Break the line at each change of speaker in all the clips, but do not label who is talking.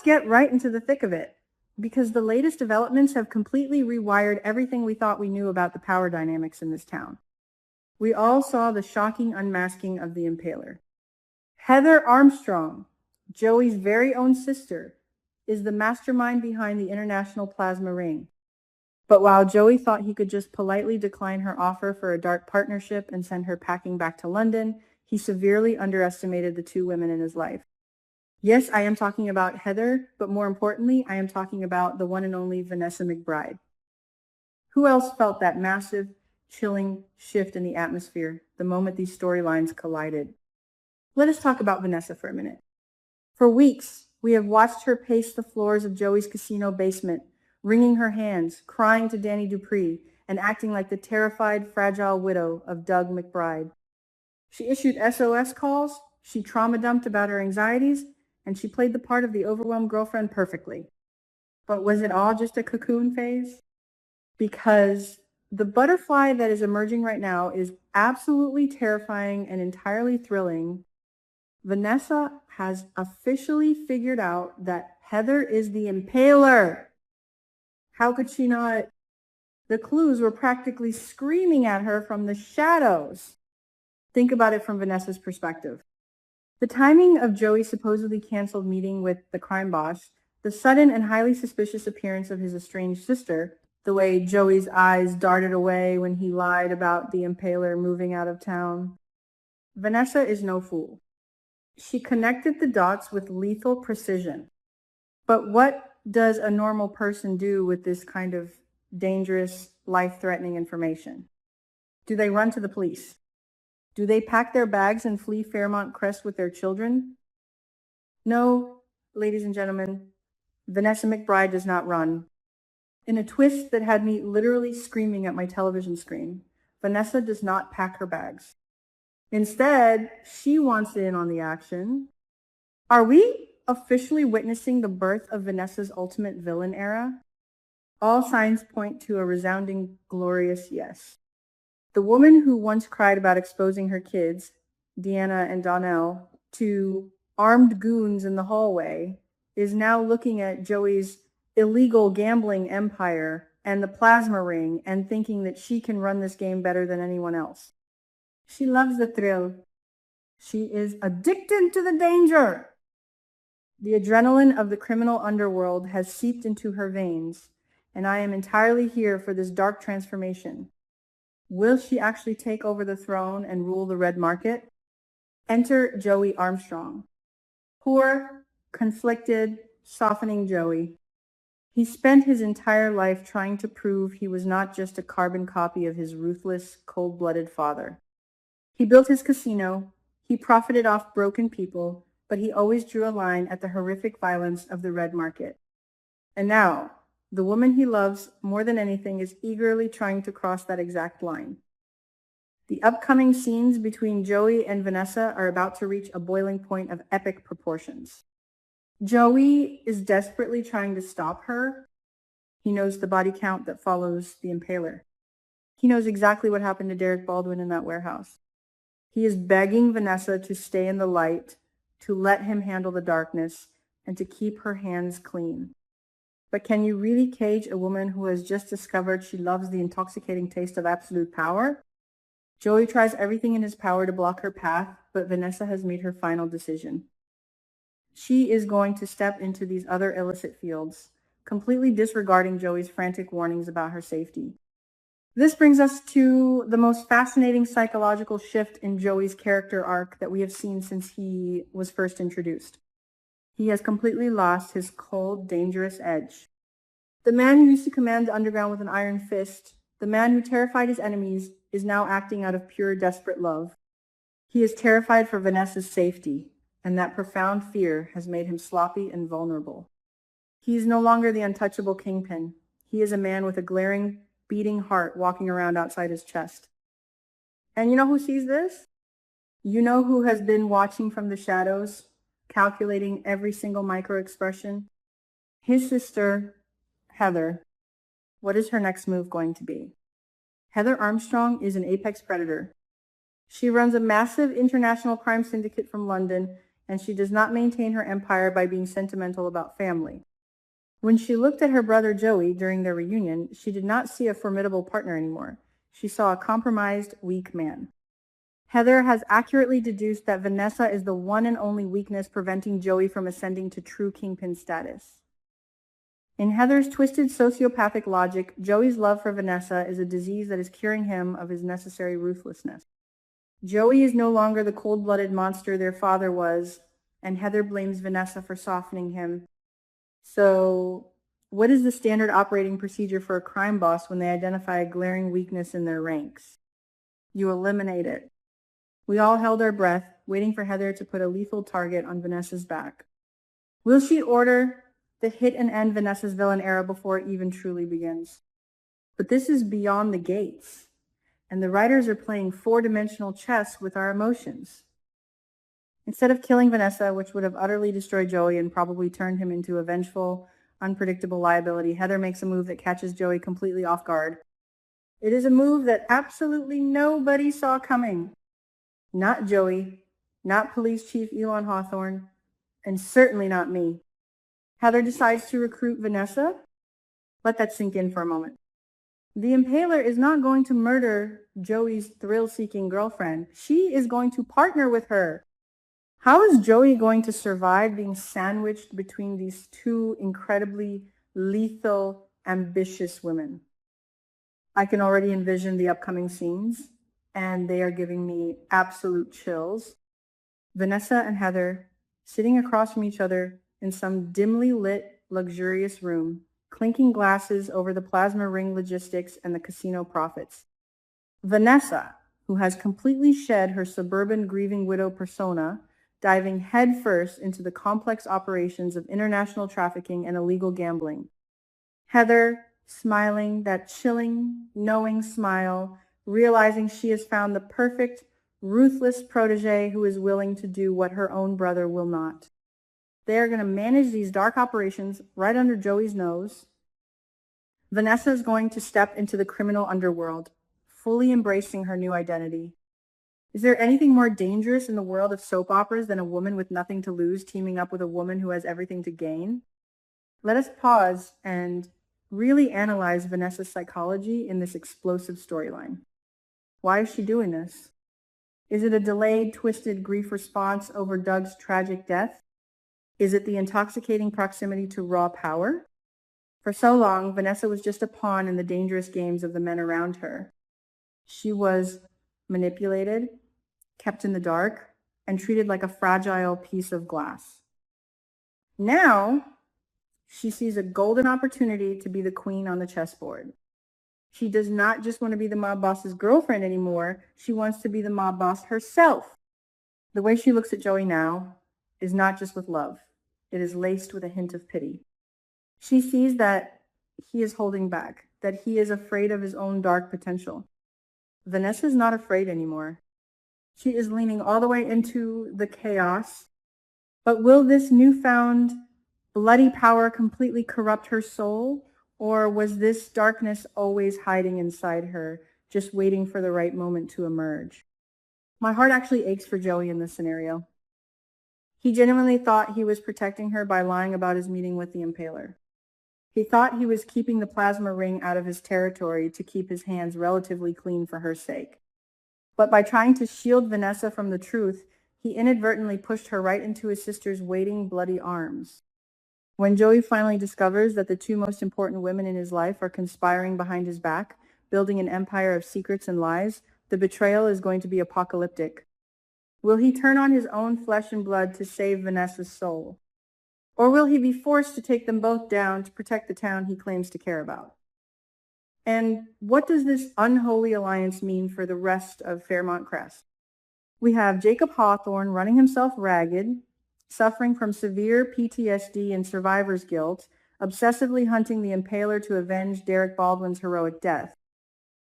get right into the thick of it, because the latest developments have completely rewired everything we thought we knew about the power dynamics in this town. We all saw the shocking unmasking of the Impaler. Heather Armstrong, Joey's very own sister, is the mastermind behind the International Plasma Ring. But while Joey thought he could just politely decline her offer for a dark partnership and send her packing back to London, he severely underestimated the two women in his life. Yes, I am talking about Heather, but more importantly, I am talking about the one and only Vanessa McBride. Who else felt that massive, chilling shift in the atmosphere the moment these storylines collided? Let us talk about Vanessa for a minute. For weeks, we have watched her pace the floors of Joey's casino basement, wringing her hands, crying to Danny Dupree, and acting like the terrified, fragile widow of Doug McBride. She issued SOS calls, she trauma dumped about her anxieties, and she played the part of the overwhelmed girlfriend perfectly. But was it all just a cocoon phase? Because the butterfly that is emerging right now is absolutely terrifying and entirely thrilling. Vanessa has officially figured out that Heather is the Impaler. How could she not? The clues were practically screaming at her from the shadows. Think about it from Vanessa's perspective. The timing of Joey's supposedly canceled meeting with the crime boss, the sudden and highly suspicious appearance of his estranged sister, the way Joey's eyes darted away when he lied about the Impaler moving out of town. Vanessa is no fool. She connected the dots with lethal precision. But what does a normal person do with this kind of dangerous, life-threatening information? Do they run to the police? Do they pack their bags and flee Fairmont Crest with their children? No, ladies and gentlemen, Vanessa McBride does not run. In a twist that had me literally screaming at my television screen, Vanessa does not pack her bags. Instead, she wants in on the action. Are we officially witnessing the birth of Vanessa's ultimate villain era? All signs point to a resounding, glorious yes. The woman who once cried about exposing her kids, Deanna and Donnell, to armed goons in the hallway, is now looking at Joey's illegal gambling empire and the plasma ring and thinking that she can run this game better than anyone else. She loves the thrill. She is addicted to the danger. The adrenaline of the criminal underworld has seeped into her veins, and I am entirely here for this dark transformation. Will she actually take over the throne and rule the red market? Enter Joey Armstrong. Poor, conflicted, softening Joey. He spent his entire life trying to prove he was not just a carbon copy of his ruthless, cold-blooded father. He built his casino, he profited off broken people, but he always drew a line at the horrific violence of the red market. And now, the woman he loves more than anything is eagerly trying to cross that exact line. The upcoming scenes between Joey and Vanessa are about to reach a boiling point of epic proportions. Joey is desperately trying to stop her. He knows the body count that follows the Impaler. He knows exactly what happened to Derek Baldwin in that warehouse. He is begging Vanessa to stay in the light, to let him handle the darkness, and to keep her hands clean. But can you really cage a woman who has just discovered she loves the intoxicating taste of absolute power? Joey tries everything in his power to block her path, but Vanessa has made her final decision. She is going to step into these other illicit fields, completely disregarding Joey's frantic warnings about her safety. This brings us to the most fascinating psychological shift in Joey's character arc that we have seen since he was first introduced. He has completely lost his cold, dangerous edge. The man who used to command the underground with an iron fist, the man who terrified his enemies, is now acting out of pure, desperate love. He is terrified for Vanessa's safety, and that profound fear has made him sloppy and vulnerable. He is no longer the untouchable kingpin. He is a man with a glaring, beating heart walking around outside his chest. And you know who sees this? You know who has been watching from the shadows, calculating every single micro-expression? His sister, Heather. What is her next move going to be? Heather Armstrong is an apex predator. She runs a massive international crime syndicate from London, and she does not maintain her empire by being sentimental about family. When she looked at her brother Joey during their reunion, she did not see a formidable partner anymore. She saw a compromised, weak man. Heather has accurately deduced that Vanessa is the one and only weakness preventing Joey from ascending to true kingpin status. In Heather's twisted sociopathic logic, Joey's love for Vanessa is a disease that is curing him of his necessary ruthlessness. Joey is no longer the cold-blooded monster their father was, and Heather blames Vanessa for softening him. So, what is the standard operating procedure for a crime boss when they identify a glaring weakness in their ranks? You eliminate it. We all held our breath, waiting for Heather to put a lethal target on Vanessa's back. Will she order the hit and end Vanessa's villain era before it even truly begins? But this is beyond the gates, and the writers are playing four-dimensional chess with our emotions. Instead of killing Vanessa, which would have utterly destroyed Joey and probably turned him into a vengeful, unpredictable liability, Heather makes a move that catches Joey completely off guard. It is a move that absolutely nobody saw coming. Not Joey, not Police Chief Elon Hawthorne, and certainly not me. Heather decides to recruit Vanessa. Let that sink in for a moment. The Impaler is not going to murder Joey's thrill-seeking girlfriend. She is going to partner with her. How is Joey going to survive being sandwiched between these two incredibly lethal, ambitious women? I can already envision the upcoming scenes, and they are giving me absolute chills. Vanessa and Heather sitting across from each other in some dimly lit, luxurious room, clinking glasses over the plasma ring logistics and the casino profits. Vanessa, who has completely shed her suburban grieving widow persona, diving headfirst into the complex operations of international trafficking and illegal gambling. Heather, smiling that chilling, knowing smile, realizing she has found the perfect, ruthless protege who is willing to do what her own brother will not. They are going to manage these dark operations right under Joey's nose. Vanessa is going to step into the criminal underworld, fully embracing her new identity. Is there anything more dangerous in the world of soap operas than a woman with nothing to lose teaming up with a woman who has everything to gain? Let us pause and really analyze Vanessa's psychology in this explosive storyline. Why is she doing this? Is it a delayed, twisted grief response over Doug's tragic death? Is it the intoxicating proximity to raw power? For so long, Vanessa was just a pawn in the dangerous games of the men around her. She was manipulated, kept in the dark, and treated like a fragile piece of glass. Now, she sees a golden opportunity to be the queen on the chessboard. She does not just want to be the mob boss's girlfriend anymore. She wants to be the mob boss herself. The way she looks at Joey now is not just with love. It is laced with a hint of pity. She sees that he is holding back, that he is afraid of his own dark potential. Vanessa is not afraid anymore. She is leaning all the way into the chaos. But will this newfound bloody power completely corrupt her soul? Or was this darkness always hiding inside her, just waiting for the right moment to emerge? My heart actually aches for Joey in this scenario. He genuinely thought he was protecting her by lying about his meeting with the Impaler. He thought he was keeping the plasma ring out of his territory to keep his hands relatively clean for her sake. But by trying to shield Vanessa from the truth, he inadvertently pushed her right into his sister's waiting, bloody arms. When Joey finally discovers that the two most important women in his life are conspiring behind his back, building an empire of secrets and lies, the betrayal is going to be apocalyptic. Will he turn on his own flesh and blood to save Vanessa's soul? Or will he be forced to take them both down to protect the town he claims to care about? And what does this unholy alliance mean for the rest of Fairmont Crest? We have Jacob Hawthorne running himself ragged, suffering from severe PTSD and survivor's guilt, obsessively hunting the Impaler to avenge Derek Baldwin's heroic death.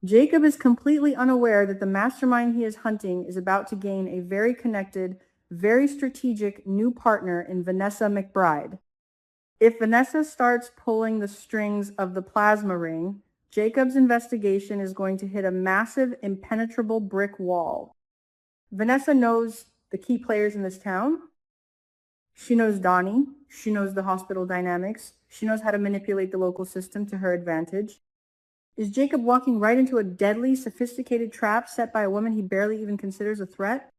Jacob is completely unaware that the mastermind he is hunting is about to gain a very connected, very strategic new partner in Vanessa McBride. If Vanessa starts pulling the strings of the plasma ring, Jacob's investigation is going to hit a massive, impenetrable brick wall. Vanessa knows the key players in this town, She knows Donnie. She knows the hospital dynamics. She knows how to manipulate the local system to her advantage. Is Jacob walking right into a deadly, sophisticated trap set by a woman he barely even considers a threat?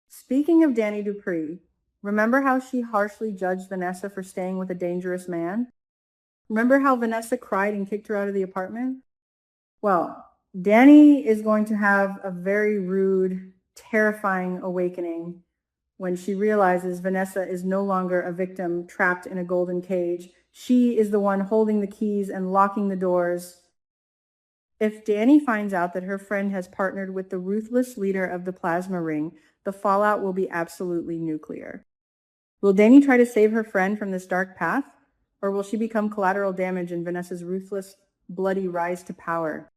Speaking of Danny Dupree, remember how she harshly judged Vanessa for staying with a dangerous man? Remember how Vanessa cried and kicked her out of the apartment? Well, Danny is going to have a very rude, terrifying awakening when she realizes Vanessa is no longer a victim trapped in a golden cage. She is the one holding the keys and locking the doors. If Danny finds out that her friend has partnered with the ruthless leader of the Plasma Ring, the fallout will be absolutely nuclear. Will Danny try to save her friend from this dark path? Or will she become collateral damage in Vanessa's ruthless, bloody rise to power?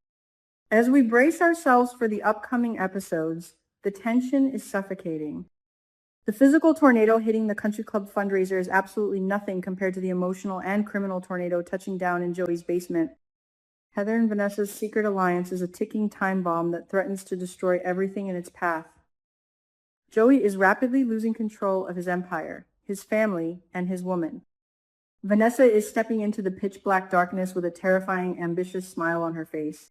As we brace ourselves for the upcoming episodes, the tension is suffocating. The physical tornado hitting the country club fundraiser is absolutely nothing compared to the emotional and criminal tornado touching down in Joey's basement. Heather and Vanessa's secret alliance is a ticking time bomb that threatens to destroy everything in its path. Joey is rapidly losing control of his empire, his family, and his woman. Vanessa is stepping into the pitch black darkness with a terrifying, ambitious smile on her face.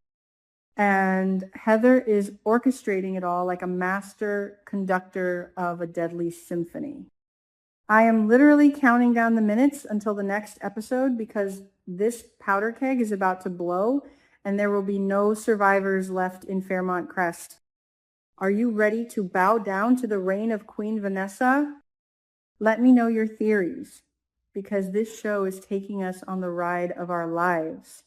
And Heather is orchestrating it all like a master conductor of a deadly symphony. I am literally counting down the minutes until the next episode because this powder keg is about to blow and there will be no survivors left in Fairmont Crest. Are you ready to bow down to the reign of Queen Vanessa? Let me know your theories because this show is taking us on the ride of our lives.